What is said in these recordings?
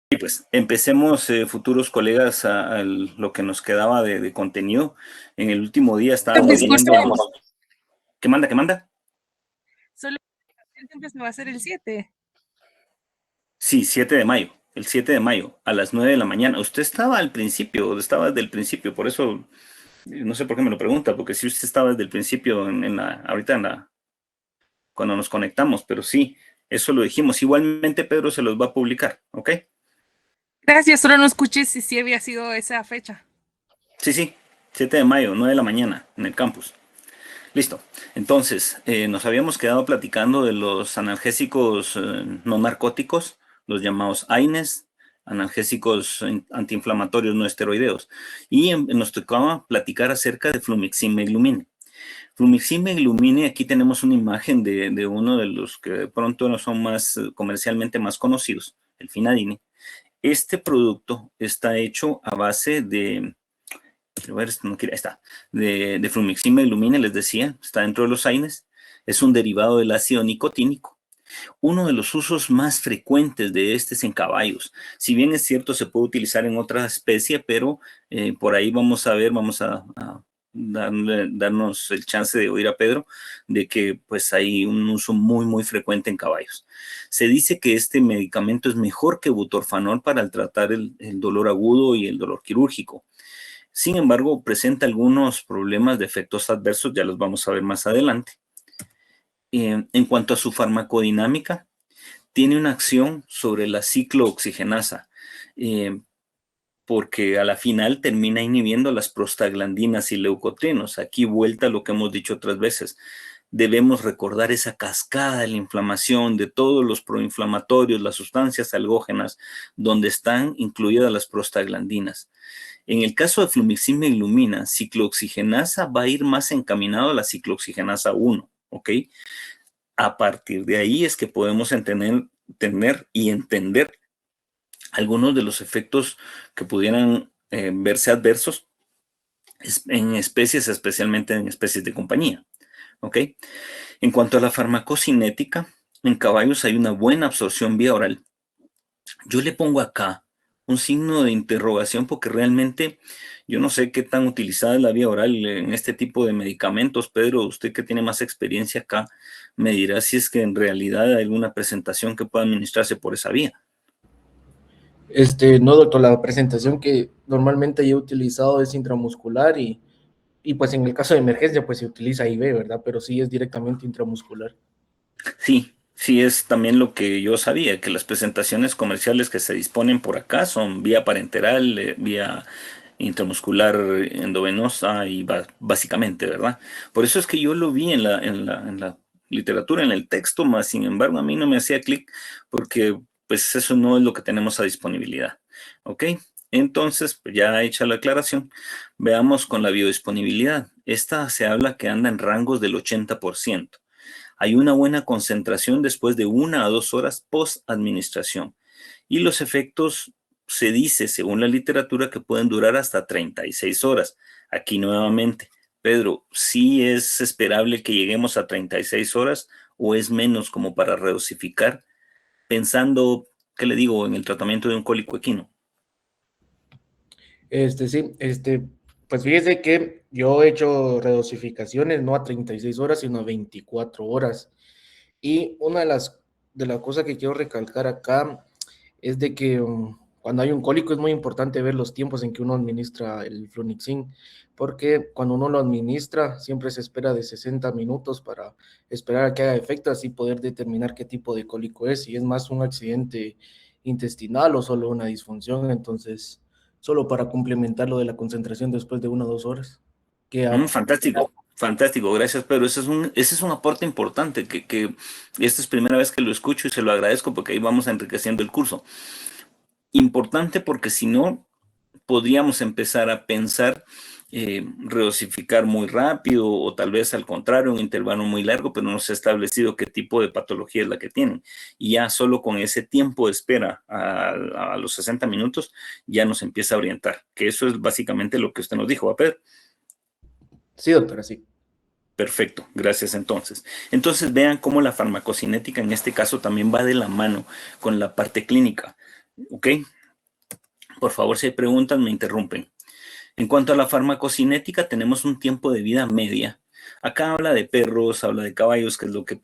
Y pues empecemos, futuros colegas, a lo que nos quedaba de contenido. En el último día estábamos Disculpe, viendo... ¿Qué manda? ¿Qué manda? solo siempre se va a hacer el 7. Sí, 7 de mayo. El 7 de mayo, a las 9 de la mañana. Usted estaba al principio, estaba desde el principio, por eso no sé por qué me lo pregunta, porque si usted estaba desde el principio, ahorita cuando nos conectamos, pero sí, eso lo dijimos. Igualmente Pedro se los va a publicar, ¿ok? Gracias, solo no escuché si sí había sido esa fecha. Sí, sí, 7 de mayo, 9 de la mañana, en el campus. Listo. Entonces, nos habíamos quedado platicando de los analgésicos no narcóticos, los llamados AINES, analgésicos antiinflamatorios no esteroideos. Y nos tocaba platicar acerca de Flumixin Meglumine. Flumixin Meglumine, aquí tenemos una imagen de uno de los que de pronto no son más comercialmente más conocidos, el Finadine. Este producto está hecho a base de... Quiero ver, no quiere, está. De Flumixin Meglumine, les decía, está dentro de los AINES. Es un derivado del ácido nicotínico. Uno de los usos más frecuentes de este es en caballos. Si bien es cierto, se puede utilizar en otra especie, pero por ahí vamos a ver, vamos a darnos el chance de oír a Pedro, de que pues hay un uso muy frecuente en caballos. Se dice que este medicamento es mejor que butorfanol para tratar el dolor agudo y el dolor quirúrgico. Sin embargo, presenta algunos problemas de efectos adversos, ya los vamos a ver más adelante. En cuanto a su farmacodinámica, tiene una acción sobre la ciclooxigenasa, porque a la final termina inhibiendo las prostaglandinas y leucotrienos. Aquí vuelta a lo que hemos dicho otras veces. Debemos recordar esa cascada de la inflamación, de todos los proinflamatorios, las sustancias algógenas, donde están incluidas las prostaglandinas. En el caso de Flumixin Meglumina, ciclooxigenasa va a ir más encaminado a la ciclooxigenasa 1, ¿ok? A partir de ahí es que podemos entender y entender algunos de los efectos que pudieran verse adversos en especies, especialmente en especies de compañía, ¿ok? En cuanto a la farmacocinética, en caballos hay una buena absorción vía oral. Yo le pongo acá un signo de interrogación porque realmente yo no sé qué tan utilizada es la vía oral en este tipo de medicamentos. Pedro, usted que tiene más experiencia acá, me dirá si es que en realidad hay alguna presentación que pueda administrarse por esa vía. No, doctor, la presentación que normalmente yo he utilizado es intramuscular y pues en el caso de emergencia pues se utiliza IV, ¿verdad? Pero sí es directamente intramuscular. Sí, sí es también lo que yo sabía, que las presentaciones comerciales que se disponen por acá son vía parenteral, vía intramuscular endovenosa y básicamente, ¿verdad? Por eso es que yo lo vi en la literatura, en el texto, más sin embargo a mí no me hacía clic porque pues eso no es lo que tenemos a disponibilidad, ¿ok? Entonces, pues ya hecha la aclaración, veamos con la biodisponibilidad. Esta se habla que anda en rangos del 80%. Hay una buena concentración después de 1 a 2 horas post-administración. Y los efectos se dice, según la literatura, que pueden durar hasta 36 horas. Aquí nuevamente, Pedro, ¿sí es esperable que lleguemos a 36 horas o es menos como para redosificar? Pensando, ¿qué le digo?, en el tratamiento de un cólico equino. Sí, pues fíjese que yo he hecho redosificaciones no a 36 horas, sino a 24 horas. Y una de las cosas que quiero recalcar acá es de que cuando hay un cólico es muy importante ver los tiempos en que uno administra el Flunixin, porque cuando uno lo administra siempre se espera de 60 minutos para esperar a que haga efecto, así poder determinar qué tipo de cólico es, si es más un accidente intestinal o solo una disfunción. Entonces, solo para complementar lo de la concentración después de 1 o 2 horas. Fantástico, fantástico, gracias Pedro. Ese es un aporte importante que esta es primera vez que lo escucho y se lo agradezco porque ahí vamos enriqueciendo el curso. Importante porque si no, podríamos empezar a pensar redosificar muy rápido o tal vez al contrario, un intervalo muy largo, pero no se ha establecido qué tipo de patología es la que tienen. Y ya solo con ese tiempo de espera a los 60 minutos ya nos empieza a orientar, que eso es básicamente lo que usted nos dijo, ¿va, Pedro? Sí, doctora, sí. Perfecto, gracias entonces. Entonces vean cómo la farmacocinética en este caso también va de la mano con la parte clínica, ¿ok? Por favor, si hay preguntas, me interrumpen. En cuanto a la farmacocinética, tenemos un tiempo de vida media. Acá habla de perros, habla de caballos, que es lo que de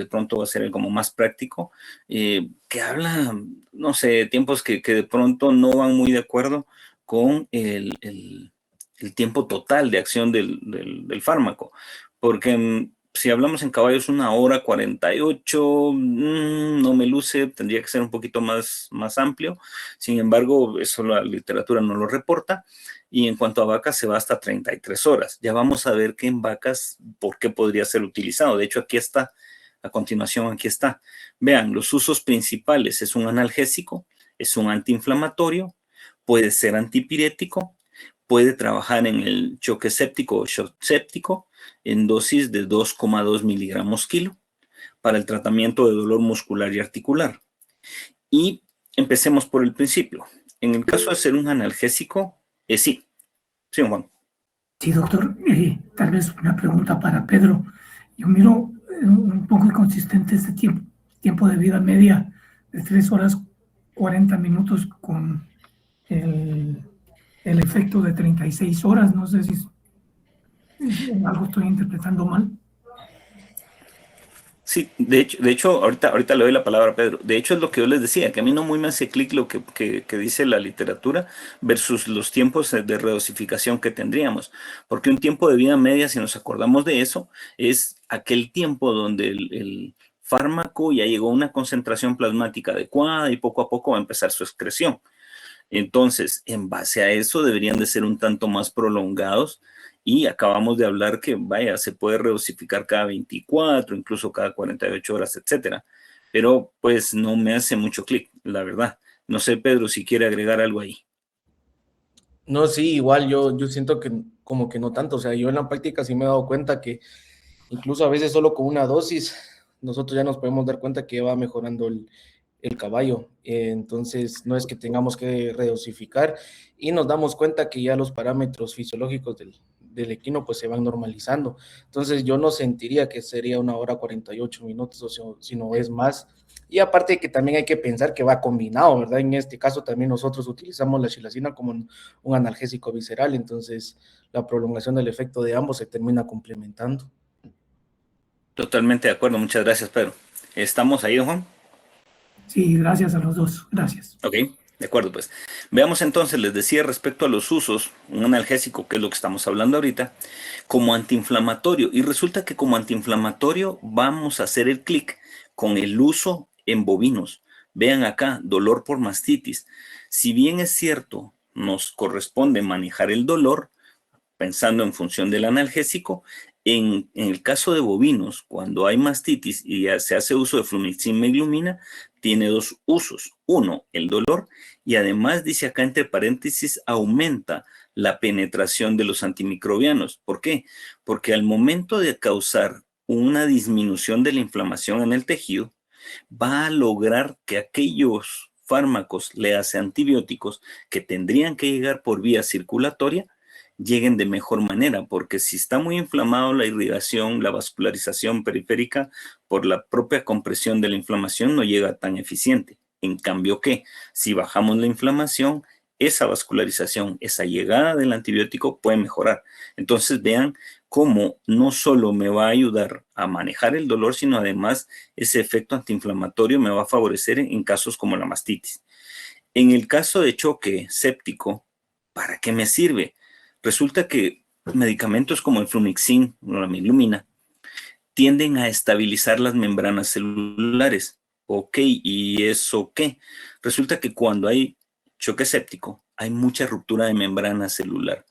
pronto va a ser como más práctico, que habla, no sé, tiempos que de pronto no van muy de acuerdo con el tiempo total de acción del fármaco. Porque si hablamos en caballos 1 hora 48, no me luce, tendría que ser un poquito más amplio. Sin embargo, eso la literatura no lo reporta. Y en cuanto a vacas, se va hasta 33 horas. Ya vamos a ver que en vacas, ¿por qué podría ser utilizado? De hecho, aquí está, a continuación, aquí está. Vean, los usos principales: es un analgésico, es un antiinflamatorio, puede ser antipirético, puede trabajar en el choque séptico o shock séptico en dosis de 2,2 miligramos kilo para el tratamiento de dolor muscular y articular. Y empecemos por el principio. En el caso de ser un analgésico, sí. Sí, Juan. Sí, doctor. Tal vez una pregunta para Pedro. Yo miro un poco inconsistente este tiempo de vida media de 3 horas 40 minutos con el efecto de 36 horas. No sé si algo estoy interpretando mal. Sí, de hecho ahorita le doy la palabra a Pedro. De hecho, es lo que yo les decía, que a mí no muy me hace clic lo que dice la literatura versus los tiempos de redosificación que tendríamos. Porque un tiempo de vida media, si nos acordamos de eso, es aquel tiempo donde el fármaco ya llegó a una concentración plasmática adecuada y poco a poco va a empezar su excreción. Entonces, en base a eso, deberían de ser un tanto más prolongados. Y acabamos de hablar que, vaya, se puede redosificar cada 24, incluso cada 48 horas, etcétera. Pero, pues, no me hace mucho clic, la verdad. No sé, Pedro, si quiere agregar algo ahí. No, sí, igual yo siento que como que no tanto. O sea, yo en la práctica sí me he dado cuenta que incluso a veces solo con una dosis, nosotros ya nos podemos dar cuenta que va mejorando el caballo. Entonces, no es que tengamos que redosificar y nos damos cuenta que ya los parámetros fisiológicos del equino pues se van normalizando. Entonces, yo no sentiría que sería 1 hora 48 minutos, o si no es más. Y aparte que también hay que pensar que va combinado, ¿verdad? En este caso también nosotros utilizamos la xilacina como un analgésico visceral, entonces la prolongación del efecto de ambos se termina complementando. Totalmente de acuerdo. Muchas gracias, Pedro. ¿Estamos ahí, Juan? Sí, gracias a los dos. Gracias. Ok, de acuerdo, pues. Veamos entonces, les decía respecto a los usos, un analgésico, que es lo que estamos hablando ahorita, como antiinflamatorio. Y resulta que como antiinflamatorio vamos a hacer el clic con el uso en bovinos. Vean acá, dolor por mastitis. Si bien es cierto, nos corresponde manejar el dolor, pensando en función del analgésico, en el caso de bovinos, cuando hay mastitis y ya se hace uso de flumixin meglumina, tiene dos usos. Uno, el dolor, y además dice acá entre paréntesis, aumenta la penetración de los antimicrobianos. ¿Por qué? Porque al momento de causar una disminución de la inflamación en el tejido, va a lograr que aquellos fármacos, léase antibióticos, que tendrían que llegar por vía circulatoria, lleguen de mejor manera, porque si está muy inflamado, la irrigación, la vascularización periférica, por la propia compresión de la inflamación, no llega tan eficiente. En cambio, ¿qué? Si bajamos la inflamación, esa vascularización, esa llegada del antibiótico puede mejorar. Entonces, vean cómo no solo me va a ayudar a manejar el dolor, sino además ese efecto antiinflamatorio me va a favorecer en casos como la mastitis. En el caso de choque séptico, ¿para qué me sirve? Resulta que medicamentos como el flumixin o la meglumina tienden a estabilizar las membranas celulares. Ok, ¿y eso qué? Resulta que cuando hay choque séptico, hay mucha ruptura de membrana celular.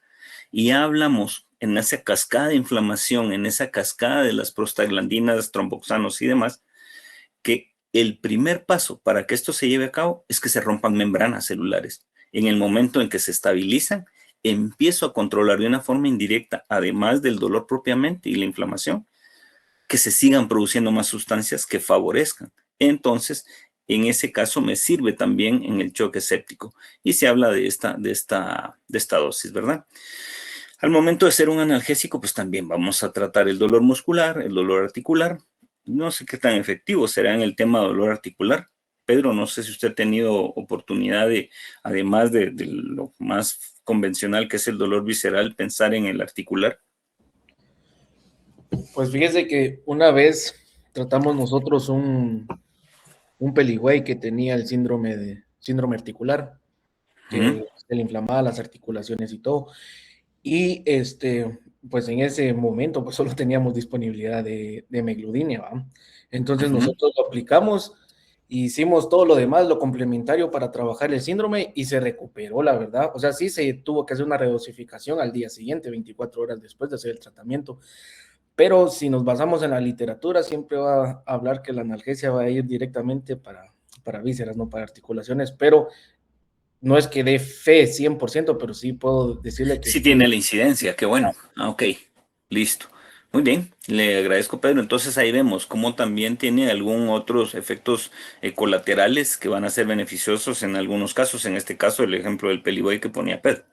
Y hablamos en esa cascada de inflamación, en esa cascada de las prostaglandinas, tromboxanos y demás, que el primer paso para que esto se lleve a cabo es que se rompan membranas celulares. En el momento en que se estabilizan, empiezo a controlar de una forma indirecta, además del dolor propiamente y la inflamación, que se sigan produciendo más sustancias que favorezcan. Entonces, en ese caso me sirve también en el choque séptico. Y se habla de esta dosis, ¿verdad? Al momento de ser un analgésico, pues también vamos a tratar el dolor muscular, el dolor articular. No sé qué tan efectivo será en el tema dolor articular, Pedro, no sé si usted ha tenido oportunidad de, además de lo más convencional que es el dolor visceral, pensar en el articular. Pues fíjese que una vez tratamos nosotros un peligüey que tenía el síndrome articular, Ujú. que se le inflamaba las articulaciones y todo. Y pues en ese momento pues solo teníamos disponibilidad de Megludinia, ¿va? Entonces Ujú. nosotros lo aplicamos, hicimos todo lo demás, lo complementario para trabajar el síndrome y se recuperó, la verdad. O sea, sí se tuvo que hacer una redosificación al día siguiente, 24 horas después de hacer el tratamiento. Pero si nos basamos en la literatura, siempre va a hablar que la analgesia va a ir directamente para vísceras, no para articulaciones, pero no es que dé fe 100%, pero sí puedo decirle que Sí sí. tiene la incidencia, qué bueno. Ah, ok, listo. Muy bien, le agradezco, Pedro. Entonces ahí vemos cómo también tiene algún otros efectos colaterales que van a ser beneficiosos en algunos casos. En este caso, el ejemplo del peliboy que ponía Pedro.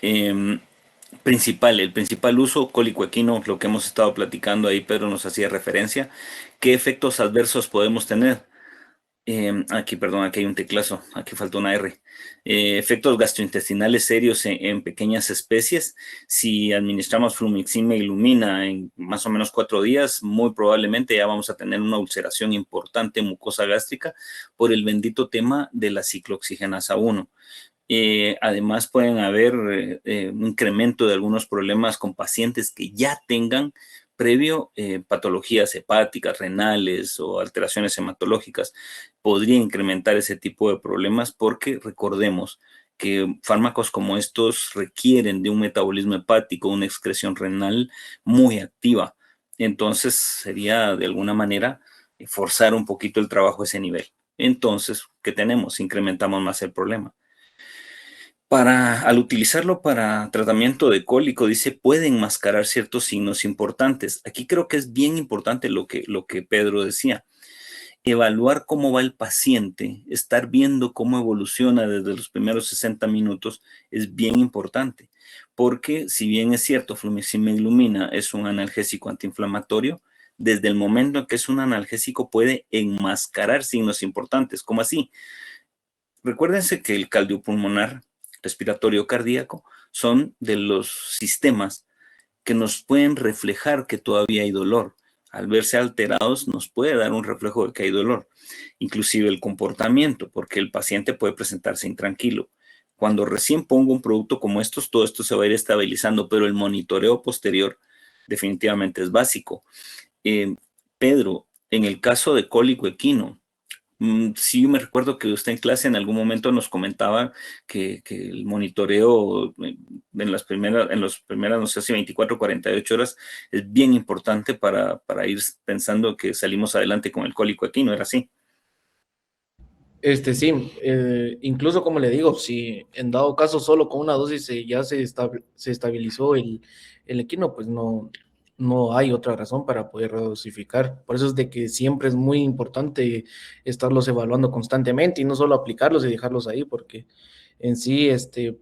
Em, el principal uso, cólico equino, lo que hemos estado platicando ahí, Pedro nos hacía referencia. ¿Qué efectos adversos podemos tener? Aquí, perdón, aquí hay un teclazo, aquí falta una R. Efectos gastrointestinales serios en pequeñas especies. Si administramos flumixima y lumina en más o menos 4 días, muy probablemente ya vamos a tener una ulceración importante en mucosa gástrica por el bendito tema de la ciclooxigenasa 1. Además, pueden haber un incremento de algunos problemas con pacientes que ya tengan previo patologías hepáticas, renales o alteraciones hematológicas. Podría incrementar ese tipo de problemas porque recordemos que fármacos como estos requieren de un metabolismo hepático, una excreción renal muy activa. Entonces, sería de alguna manera forzar un poquito el trabajo a ese nivel. Entonces, ¿qué tenemos? Incrementamos más el problema. Al utilizarlo para tratamiento de cólico, dice, puede enmascarar ciertos signos importantes. Aquí creo que es bien importante lo que Pedro decía. Evaluar cómo va el paciente, estar viendo cómo evoluciona desde los primeros 60 minutos es bien importante. Porque si bien es cierto, flumixima y lumina es un analgésico antiinflamatorio, desde el momento en que es un analgésico puede enmascarar signos importantes. ¿Cómo así? Recuérdense que el cardiopulmonar, respiratorio cardíaco, son de los sistemas que nos pueden reflejar que todavía hay dolor. Al verse alterados nos puede dar un reflejo de que hay dolor, inclusive el comportamiento, porque el paciente puede presentarse intranquilo. Cuando recién pongo un producto como estos, todo esto se va a ir estabilizando, pero el monitoreo posterior definitivamente es básico. Eh, Pedro, en el caso de cólico equino, sí, me recuerdo que usted en clase en algún momento nos comentaba que el monitoreo en las primeras, no sé si 24 o 48 horas es bien importante para ir pensando que salimos adelante con el cólico aquí, ¿no era así? Sí, incluso como le digo, si en dado caso solo con una dosis ya se estabilizó el equino, pues no hay otra razón para poder redosificar. Por eso es de que siempre es muy importante estarlos evaluando constantemente y no solo aplicarlos y dejarlos ahí, porque en sí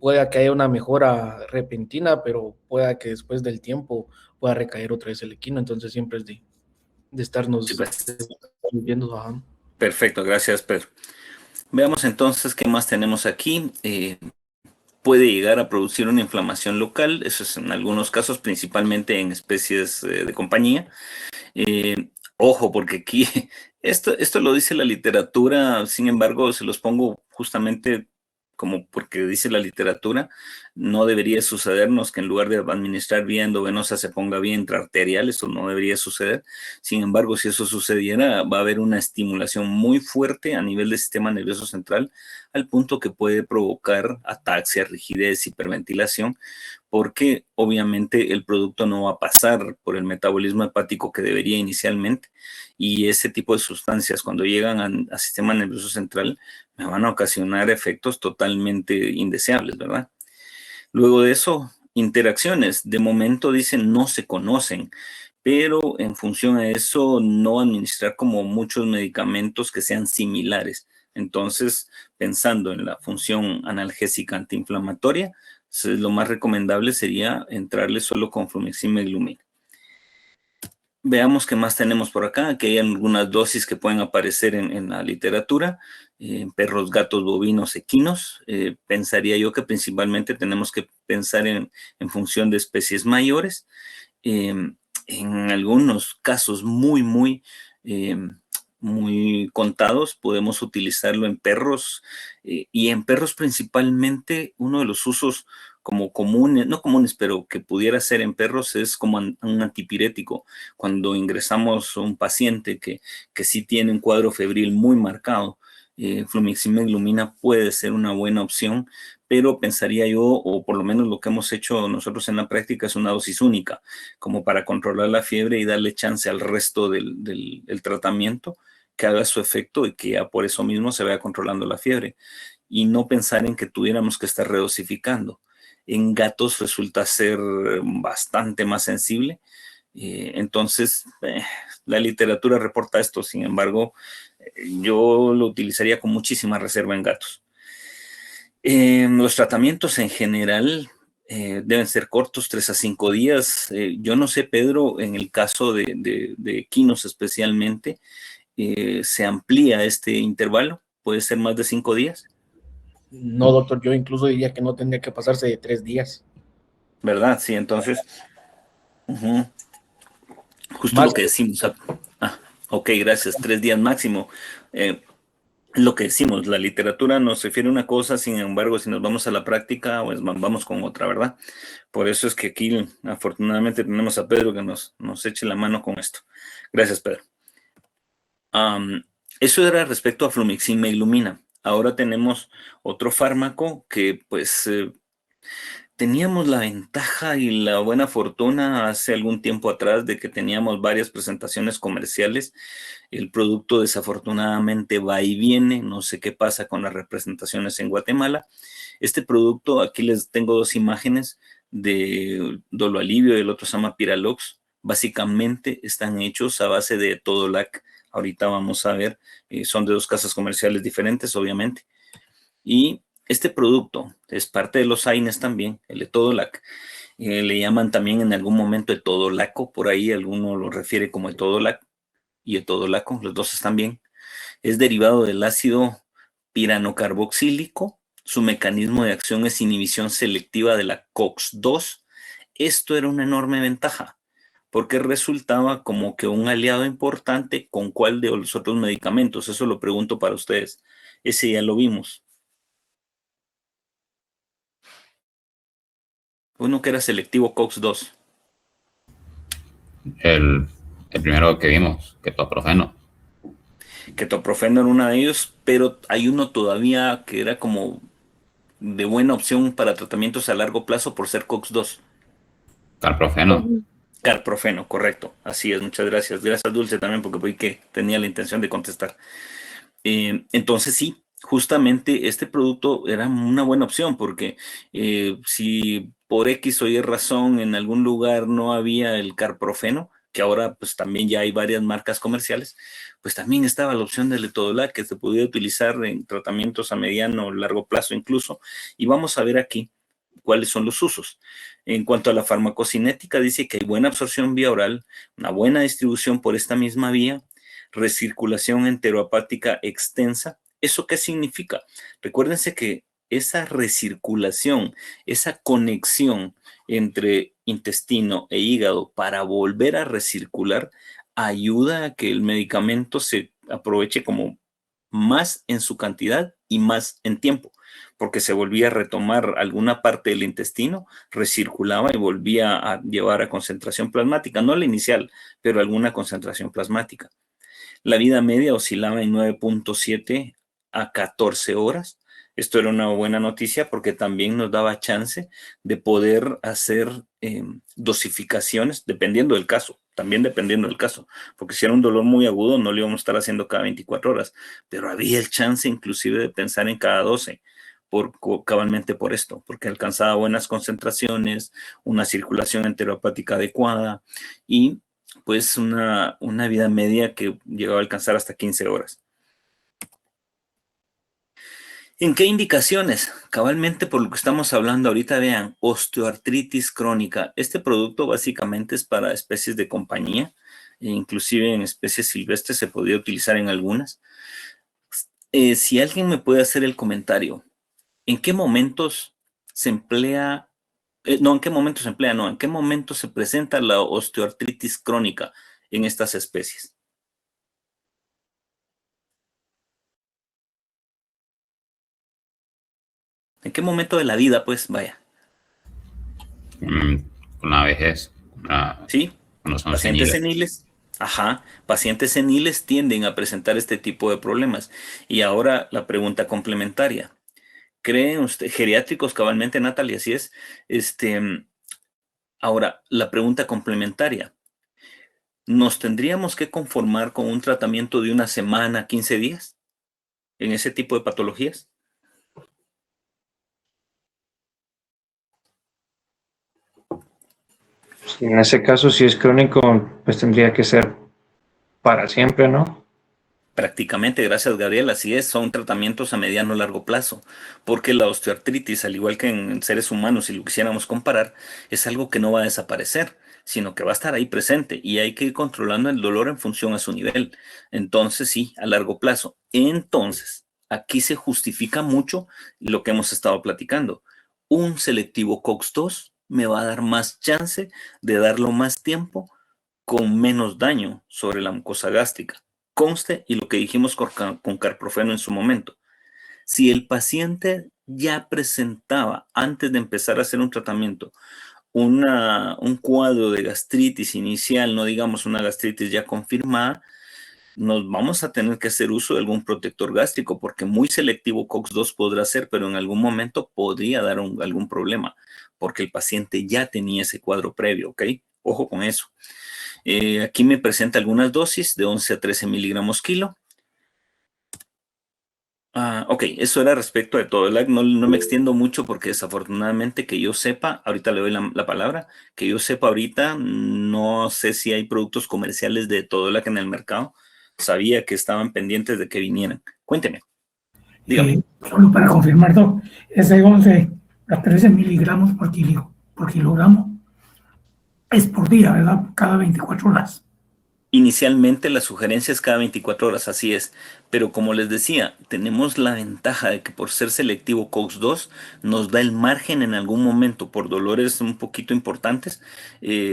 pueda que haya una mejora repentina, pero pueda que después del tiempo pueda recaer otra vez el equino. Entonces siempre es de Sí, estarnos pues. viendo. Ajá. Perfecto, gracias, Pedro. Veamos entonces qué más tenemos aquí. Puede llegar a producir una inflamación local, eso es en algunos casos, principalmente en especies de compañía. Ojo, porque aquí esto lo dice la literatura, sin embargo, se los pongo justamente como porque dice la literatura, no debería sucedernos que en lugar de administrar vía endovenosa se ponga vía intraarterial, eso no debería suceder. Sin embargo, si eso sucediera, va a haber una estimulación muy fuerte a nivel del sistema nervioso central, al punto que puede provocar ataxia, rigidez, hiperventilación, porque obviamente el producto no va a pasar por el metabolismo hepático que debería inicialmente, y ese tipo de sustancias cuando llegan al sistema nervioso central me van a ocasionar efectos totalmente indeseables, ¿verdad? Luego de eso, interacciones, de momento dicen no se conocen, pero en función a eso no administrar como muchos medicamentos que sean similares. Entonces, pensando en la función analgésica antiinflamatoria, lo más recomendable sería entrarle solo con flumixima y glumina. Veamos qué más tenemos por acá. Aquí hay algunas dosis que pueden aparecer en la literatura. En perros, gatos, bovinos, equinos. Pensaría yo que principalmente tenemos que pensar en función de especies mayores. En algunos casos muy contados podemos utilizarlo en perros, y en perros principalmente uno de los usos como comunes, no comunes, pero que pudiera ser en perros es como un antipirético. Cuando ingresamos a un paciente que sí tiene un cuadro febril muy marcado, flumiximab Lumina puede ser una buena opción, pero pensaría yo, o por lo menos lo que hemos hecho nosotros en la práctica, es una dosis única, como para controlar la fiebre y darle chance al resto del tratamiento que haga su efecto y que ya por eso mismo se vaya controlando la fiebre. Y no pensar en que tuviéramos que estar redosificando. En gatos resulta ser bastante más sensible. Entonces, la literatura reporta esto. Sin embargo, yo lo utilizaría con muchísima reserva en gatos. Los tratamientos en general deben ser cortos, 3 a 5 días. Yo no sé, Pedro, en el caso de equinos especialmente, ¿se amplía este intervalo? ¿Puede ser más de 5 días? No, doctor, yo incluso diría que no tendría que pasarse de 3 días. ¿Verdad? Sí, entonces, justo Más, lo que decimos. Ok, gracias, 3 días máximo. Lo que decimos, la literatura nos refiere a una cosa, sin embargo, si nos vamos a la práctica, pues vamos con otra, ¿verdad? Por eso es que aquí, afortunadamente, tenemos a Pedro que nos eche la mano con esto. Gracias, Pedro. Eso era respecto a flumiximab Lumina. Ahora tenemos otro fármaco que, pues, teníamos la ventaja y la buena fortuna hace algún tiempo atrás de que teníamos varias presentaciones comerciales. El producto desafortunadamente va y viene, no sé qué pasa con las representaciones en Guatemala. Este producto, aquí les tengo 2 imágenes de Doloalivio y el otro se llama Piralox. Básicamente están hechos a base de Todolac. Ahorita vamos a ver, son de 2 casas comerciales diferentes, obviamente. Y este producto es parte de los AINES también, el Etodolac. Le llaman también en algún momento Etodolaco, por ahí alguno lo refiere como Etodolac y Etodolaco, los dos están bien. Es derivado del ácido piranocarboxílico. Su mecanismo de acción es inhibición selectiva de la COX-2. Esto era una enorme ventaja, porque resultaba como que un aliado importante con cuál de los otros medicamentos. Eso lo pregunto para ustedes. Ese ya lo vimos. Uno que era selectivo COX-2. El primero que vimos, ketoprofeno. Ketoprofeno era uno de ellos, pero hay uno todavía que era como de buena opción para tratamientos a largo plazo por ser COX-2. Carprofeno. Carprofeno, correcto. Así es, muchas gracias. Gracias, Dulce, también, porque fue que tenía la intención de contestar. Entonces, sí, justamente este producto era una buena opción, porque si por X o Y razón en algún lugar no había el carprofeno, que ahora pues también ya hay varias marcas comerciales, pues también estaba la opción del Etodolac, que se podía utilizar en tratamientos a mediano o largo plazo incluso. Y vamos a ver aquí cuáles son los usos. En cuanto a la farmacocinética, dice que hay buena absorción vía oral, una buena distribución por esta misma vía, recirculación enterohepática extensa. ¿Eso qué significa? Recuérdense que esa recirculación, esa conexión entre intestino e hígado para volver a recircular, ayuda a que el medicamento se aproveche como más en su cantidad y más en tiempo, porque se volvía a retomar alguna parte del intestino, recirculaba y volvía a llevar a concentración plasmática, no la inicial, pero alguna concentración plasmática. La vida media oscilaba en 9.7 a 14 horas. Esto era una buena noticia porque también nos daba chance de poder hacer dosificaciones dependiendo del caso, también dependiendo del caso, porque si era un dolor muy agudo no lo íbamos a estar haciendo cada 24 horas, pero había el chance inclusive de pensar en cada 12, cabalmente por esto, porque alcanzaba buenas concentraciones, una circulación enterohepática adecuada y pues una vida media que llegaba a alcanzar hasta 15 horas. ¿En qué indicaciones? Cabalmente por lo que estamos hablando ahorita, vean, osteoartritis crónica. Este producto básicamente es para especies de compañía. e inclusive en especies silvestres se podría utilizar en algunas. Si alguien me puede hacer el comentario, ¿en qué momentos se emplea, no, en qué momentos se emplea, no, en qué momentos se presenta la osteoartritis crónica en estas especies? ¿En qué momento de la vida, pues, vaya? Con la vejez, ¿Sí? cuando son Pacientes seniles. seniles. Ajá, pacientes seniles tienden a presentar este tipo de problemas. Y ahora la pregunta complementaria. ¿Creen usted, geriátricos cabalmente, Natalia? Así es. Ahora, la pregunta complementaria. ¿Nos tendríamos que conformar con un tratamiento de una semana, 15 días en ese tipo de patologías? Sí, en ese caso, si es crónico, pues tendría que ser para siempre, ¿no? Prácticamente, gracias Gabriel, así es, son tratamientos a mediano o largo plazo, porque la osteoartritis, al igual que en seres humanos, si lo quisiéramos comparar, es algo que no va a desaparecer, sino que va a estar ahí presente y hay que ir controlando el dolor en función a su nivel. Entonces, sí, a largo plazo. Entonces, aquí se justifica mucho lo que hemos estado platicando. Un selectivo COX-2 me va a dar más chance de darlo más tiempo con menos daño sobre la mucosa gástrica. Conste y lo que dijimos con carprofeno en su momento. Si el paciente ya presentaba, antes de empezar a hacer un tratamiento, un cuadro de gastritis inicial, no digamos una gastritis ya confirmada, nos vamos a tener que hacer uso de algún protector gástrico, porque muy selectivo COX-2 podrá ser, pero en algún momento podría dar algún problema, porque el paciente ya tenía ese cuadro previo, ¿ok? Ojo con eso. Aquí me presenta algunas dosis de 11 a 13 miligramos kilo. Ok, eso era respecto de todo. No, no me extiendo mucho porque desafortunadamente que yo sepa, ahorita le doy la palabra, que yo sepa ahorita, no sé si hay productos comerciales de Todolac en el mercado. Sabía que estaban pendientes de que vinieran. Cuénteme, dígame. Solo para confirmar, Doc, es de 11 a 13 miligramos por kilogramo. Es por día, ¿verdad? Cada 24 horas. Inicialmente la sugerencia es cada 24 horas, así es, pero como les decía, tenemos la ventaja de que por ser selectivo COX-2 nos da el margen en algún momento, por dolores un poquito importantes,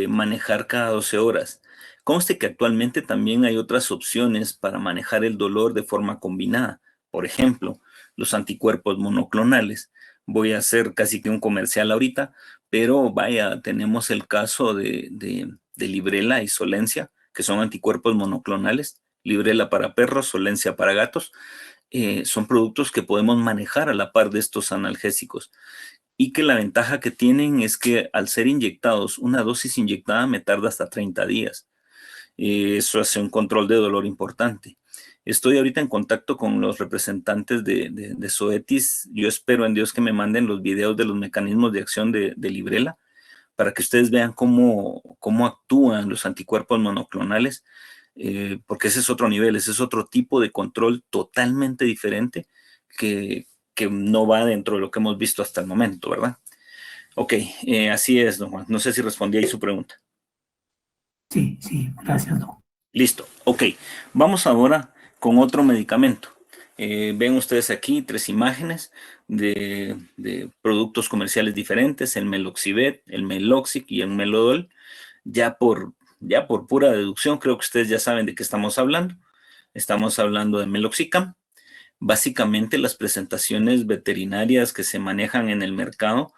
manejar cada 12 horas. Conste que actualmente también hay otras opciones para manejar el dolor de forma combinada. Por ejemplo, los anticuerpos monoclonales. Voy a hacer casi que un comercial ahorita, pero vaya, tenemos el caso de Librela y Solencia, que son anticuerpos monoclonales, Librela para perros, Solencia para gatos. Son productos que podemos manejar a la par de estos analgésicos y que la ventaja que tienen es que al ser inyectados, una dosis inyectada me tarda hasta 30 días. Eso hace un control de dolor importante. Estoy ahorita en contacto con los representantes de Zoetis. Yo espero en Dios que me manden los videos de los mecanismos de acción de Librela para que ustedes vean cómo actúan los anticuerpos monoclonales, porque ese es otro nivel, ese es otro tipo de control totalmente diferente que no va dentro de lo que hemos visto hasta el momento, ¿verdad? Ok, así es, don Juan. No sé si respondí ahí su pregunta. Sí, gracias, Doc. Listo, ok. Vamos ahora con otro medicamento. Ven ustedes aquí 3 imágenes de productos comerciales diferentes, el Meloxibet, el Meloxic y el Melodol. Ya por pura deducción, creo que ustedes ya saben de qué estamos hablando. Estamos hablando de Meloxicam. Básicamente las presentaciones veterinarias que se manejan en el mercado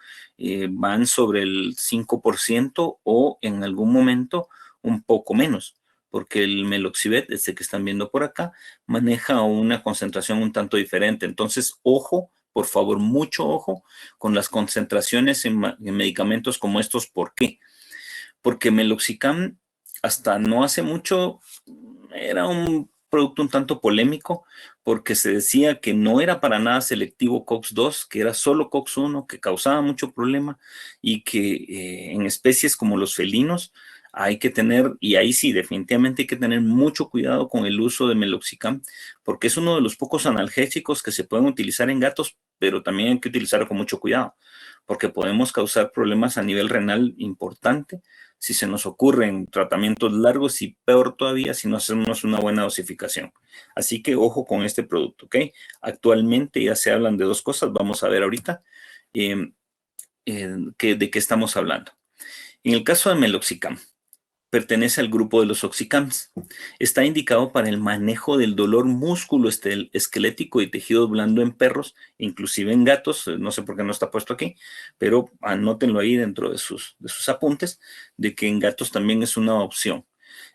van sobre el 5% o en algún momento un poco menos, porque el Meloxibet, este que están viendo por acá, maneja una concentración un tanto diferente. Entonces, ojo, por favor, mucho ojo con las concentraciones en medicamentos como estos. ¿Por qué? Porque Meloxicam hasta no hace mucho era un producto un tanto polémico porque se decía que no era para nada selectivo COX-2, que era solo COX-1, que causaba mucho problema y que en especies como los felinos hay que tener, y ahí sí, definitivamente hay que tener mucho cuidado con el uso de Meloxicam, porque es uno de los pocos analgésicos que se pueden utilizar en gatos, pero también hay que utilizarlo con mucho cuidado, porque podemos causar problemas a nivel renal importante, si se nos ocurren tratamientos largos y peor todavía si no hacemos una buena dosificación. Así que ojo con este producto, ¿ok? Actualmente ya se hablan de dos cosas, vamos a ver ahorita de qué estamos hablando. En el caso de Meloxicam, pertenece al grupo de los oxicams. Está indicado para el manejo del dolor músculo-esquelético y tejido blando en perros, inclusive en gatos. No sé por qué no está puesto aquí, pero anótenlo ahí dentro de sus apuntes, de que en gatos también es una opción.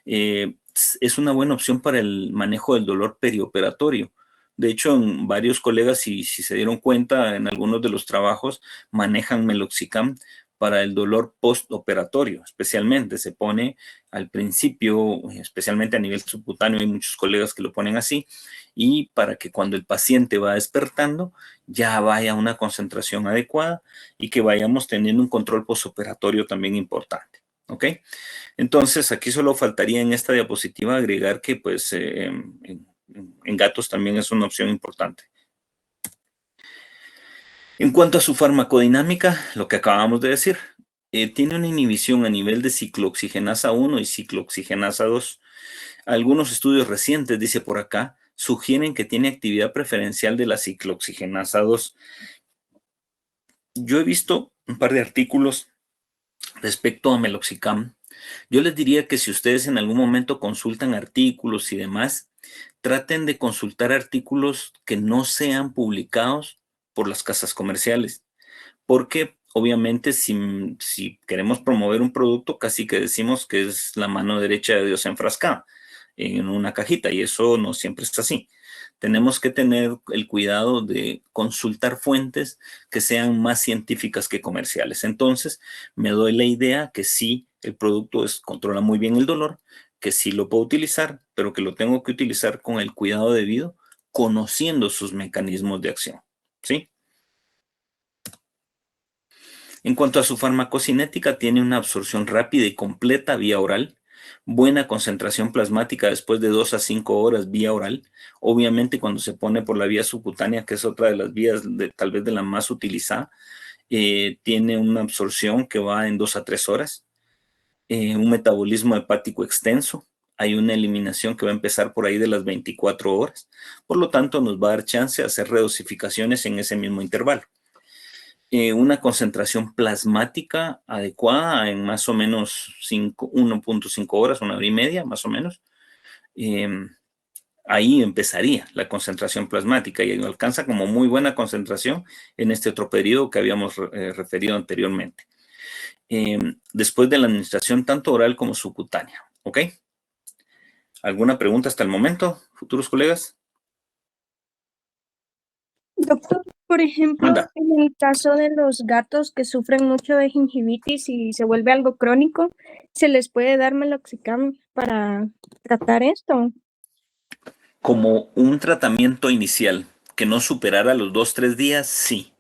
Es una buena opción para el manejo del dolor perioperatorio. De hecho, varios colegas, si se dieron cuenta, en algunos de los trabajos manejan Meloxicam para el dolor postoperatorio, especialmente se pone al principio, especialmente a nivel subcutáneo, hay muchos colegas que lo ponen así, y para que cuando el paciente va despertando ya vaya a una concentración adecuada y que vayamos teniendo un control postoperatorio también importante, ¿ok? Entonces, aquí solo faltaría en esta diapositiva agregar que pues en gatos también es una opción importante. En cuanto a su farmacodinámica, lo que acabamos de decir, tiene una inhibición a nivel de ciclooxigenasa 1 y ciclooxigenasa 2. Algunos estudios recientes, dice por acá, sugieren que tiene actividad preferencial de la ciclooxigenasa 2. Yo he visto un par de artículos respecto a Meloxicam. Yo les diría que si ustedes en algún momento consultan artículos y demás, traten de consultar artículos que no sean publicados por las casas comerciales, porque obviamente si queremos promover un producto, casi que decimos que es la mano derecha de Dios enfrascada en una cajita, y eso no siempre es así. Tenemos que tener el cuidado de consultar fuentes que sean más científicas que comerciales. Entonces, me doy la idea que sí, el producto controla muy bien el dolor, que sí lo puedo utilizar, pero que lo tengo que utilizar con el cuidado debido, conociendo sus mecanismos de acción, ¿sí? En cuanto a su farmacocinética, tiene una absorción rápida y completa vía oral, buena concentración plasmática después de 2 a 5 horas vía oral. Obviamente cuando se pone por la vía subcutánea, que es otra de las vías tal vez de la más utilizada, tiene una absorción que va en 2 a 3 horas, un metabolismo hepático extenso. Hay una eliminación que va a empezar por ahí de las 24 horas. Por lo tanto, nos va a dar chance de hacer redosificaciones en ese mismo intervalo. Una concentración plasmática adecuada en más o menos 1.5 horas, 1 hora y media, más o menos. Ahí empezaría la concentración plasmática y alcanza como muy buena concentración en este otro periodo que habíamos referido anteriormente. Después de la administración tanto oral como subcutánea, ¿ok? ¿Alguna pregunta hasta el momento, futuros colegas? Doctor, por ejemplo, Manda. en el caso de los gatos que sufren mucho de gingivitis y se vuelve algo crónico, ¿se les puede dar Meloxicam para tratar esto? Como un tratamiento inicial que no superara los 2-3 días, sí,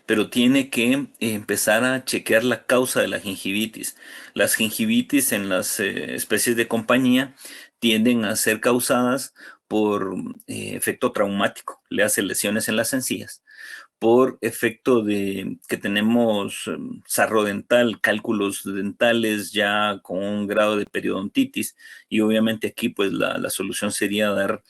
pero tiene que empezar a chequear la causa de la gingivitis. Las gingivitis en las especies de compañía tienden a ser causadas por efecto traumático, le hace lesiones en las encías, por efecto de que tenemos sarro dental, cálculos dentales ya con un grado de periodontitis, y obviamente aquí pues la solución sería dar,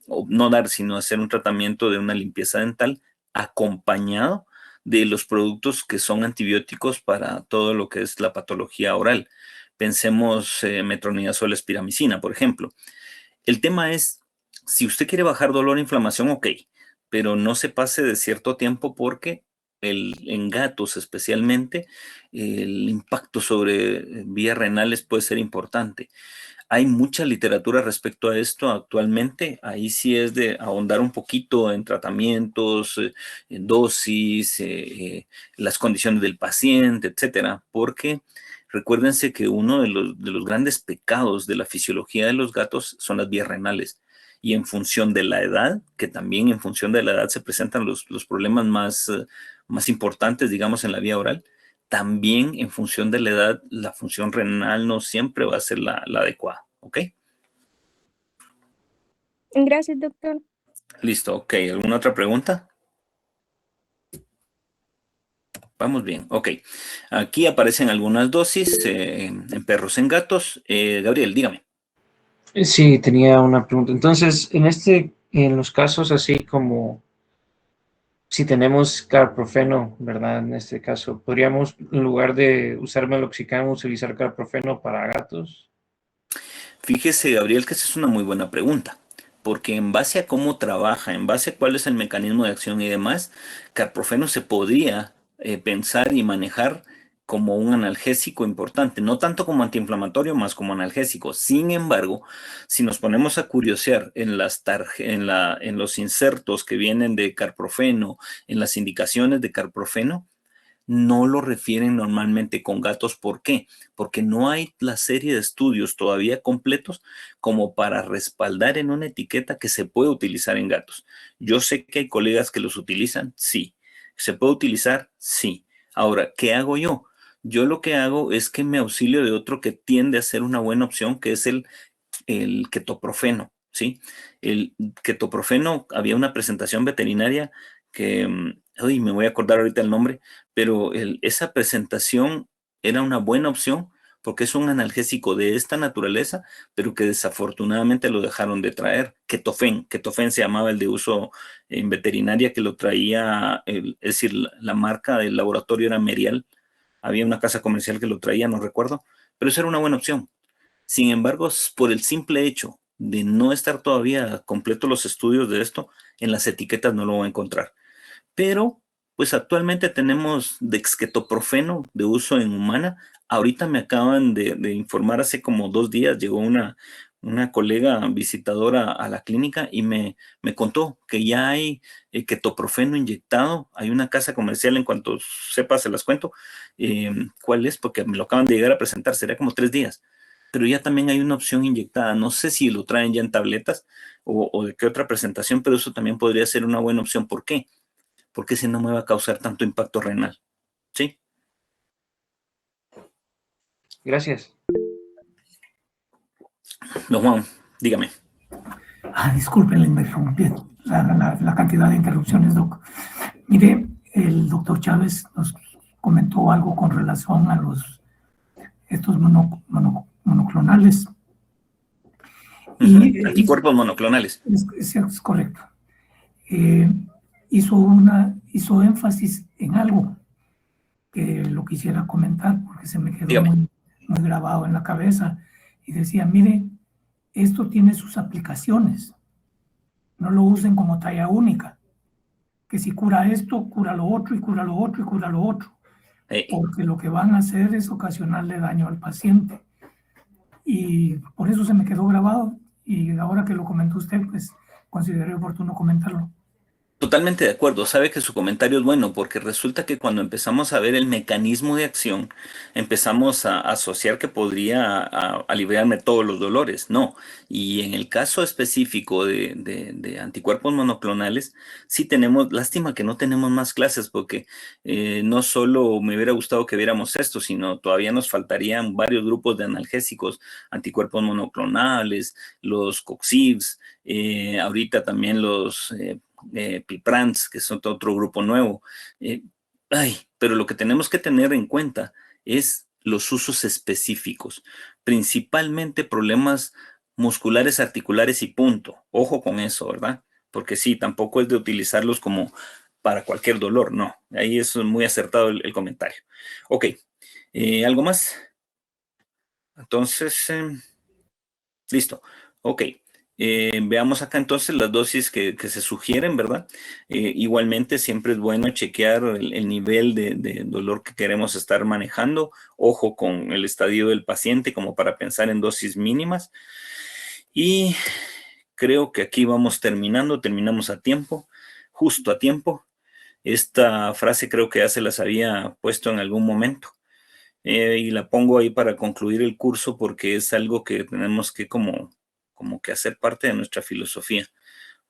o no dar, sino hacer un tratamiento de una limpieza dental acompañado de los productos que son antibióticos para todo lo que es la patología oral. Pensemos metronidazol, espiramicina, por ejemplo. El tema es, si usted quiere bajar dolor e inflamación, ok, pero no se pase de cierto tiempo porque en gatos especialmente el impacto sobre vías renales puede ser importante. Hay mucha literatura respecto a esto actualmente. Ahí sí es de ahondar un poquito en tratamientos, en dosis, las condiciones del paciente, etcétera, porque recuérdense que uno de los grandes pecados de la fisiología de los gatos son las vías renales. Y en función de la edad, que también en función de la edad se presentan los problemas más importantes, digamos, en la vía oral, también en función de la edad, la función renal no siempre va a ser la adecuada, ¿ok? Gracias, doctor. Listo, ok. ¿Alguna otra pregunta? Vamos bien, ok. Aquí aparecen algunas dosis en perros, en gatos. Gabriel, dígame. Sí, tenía una pregunta. Entonces, en los casos así como si tenemos carprofeno, ¿verdad? En este caso, ¿podríamos, en lugar de usar meloxicam, utilizar carprofeno para gatos? Fíjese, Gabriel, que esa es una muy buena pregunta, porque en base a cómo trabaja, en base a cuál es el mecanismo de acción y demás, carprofeno se podría pensar y manejar como un analgésico importante, no tanto como antiinflamatorio, más como analgésico. Sin embargo, si nos ponemos a curiosear en en los insertos que vienen de carprofeno, en las indicaciones de carprofeno, no lo refieren normalmente con gatos. ¿Por qué? Porque no hay la serie de estudios todavía completos como para respaldar en una etiqueta que se puede utilizar en gatos. Yo sé que hay colegas que los utilizan, sí. ¿Se puede utilizar? Sí. Ahora, ¿qué hago yo? Yo lo que hago es que me auxilio de otro que tiende a ser una buena opción, que es el ketoprofeno, ¿sí? El ketoprofeno, había una presentación veterinaria que, uy, me voy a acordar ahorita el nombre, pero esa presentación era una buena opción porque es un analgésico de esta naturaleza, pero que desafortunadamente lo dejaron de traer. Ketofen se llamaba el de uso en veterinaria, que lo traía, es decir, la marca del laboratorio era Merial. Había una casa comercial que lo traía, no recuerdo, pero esa era una buena opción. Sin embargo, por el simple hecho de no estar todavía completos los estudios de esto, en las etiquetas no lo voy a encontrar. Pero, pues actualmente tenemos dexketoprofeno de uso en humana. Ahorita me acaban de informar, hace como 2 días llegó una colega visitadora a la clínica y me contó que ya hay ketoprofeno inyectado. Hay una casa comercial, en cuanto sepa se las cuento. ¿Cuál es? Porque me lo acaban de llegar a presentar, sería como 3 días. Pero ya también hay una opción inyectada. No sé si lo traen ya en tabletas o de qué otra presentación, pero eso también podría ser una buena opción. ¿Por qué? Porque si no me va a causar tanto impacto renal. ¿Sí? Gracias. Don Juan, dígame. Disculpen la interrupción, la cantidad de interrupciones, doc. Mire, el doctor Chávez nos comentó algo con relación a estos monoclonales. Y Anticuerpos monoclonales. es correcto. Hizo énfasis en algo que lo quisiera comentar porque se me quedó muy grabado en la cabeza. Y decía, mire, esto tiene sus aplicaciones. No lo usen como talla única. Que si cura esto, cura lo otro, y cura lo otro, y cura lo otro. Porque lo que van a hacer es ocasionarle daño al paciente. Y por eso se me quedó grabado. Y ahora que lo comentó usted, pues consideré oportuno comentarlo. Totalmente de acuerdo. Sabe que su comentario es bueno porque resulta que cuando empezamos a ver el mecanismo de acción, empezamos a asociar que podría aliviarme todos los dolores. No. Y en el caso específico de anticuerpos monoclonales, sí tenemos, lástima que no tenemos más clases porque no solo me hubiera gustado que viéramos esto, sino todavía nos faltarían varios grupos de analgésicos, anticuerpos monoclonales, los COXIBs, ahorita también los Piprans, que es otro grupo nuevo. Pero lo que tenemos que tener en cuenta es los usos específicos, principalmente problemas musculares, articulares y punto. Ojo con eso, ¿verdad? Porque sí, tampoco es de utilizarlos como para cualquier dolor, no. Ahí es muy acertado el comentario. Ok, ¿algo más? Entonces, listo. Ok. Veamos acá entonces las dosis que se sugieren, ¿verdad? Igualmente siempre es bueno chequear el nivel de dolor que queremos estar manejando. Ojo con el estadio del paciente como para pensar en dosis mínimas. Y creo que aquí vamos terminamos a tiempo, justo a tiempo. Esta frase creo que ya se las había puesto en algún momento. Y la pongo ahí para concluir el curso porque es algo que tenemos que como que hacer parte de nuestra filosofía,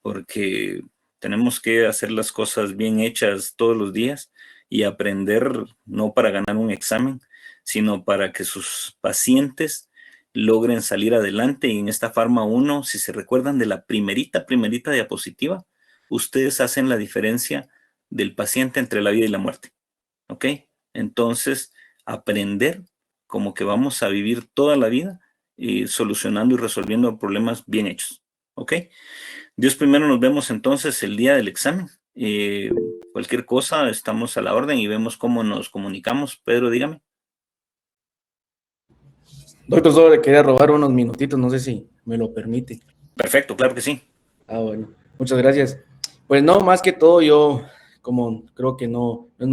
porque tenemos que hacer las cosas bien hechas todos los días y aprender no para ganar un examen, sino para que sus pacientes logren salir adelante. Y en esta Pharma 1, si se recuerdan de la primerita diapositiva, ustedes hacen la diferencia del paciente entre la vida y la muerte. ¿ok? Entonces, aprender como que vamos a vivir toda la vida solucionando y resolviendo problemas bien hechos, ¿ok? Dios primero, nos vemos entonces el día del examen. Cualquier cosa, estamos a la orden y vemos cómo nos comunicamos. Pedro, dígame. Doctor, solo le quería robar unos minutitos, no sé si me lo permite. Perfecto, claro que sí. Ah, bueno, muchas gracias. Pues no, más que todo yo, como creo que no es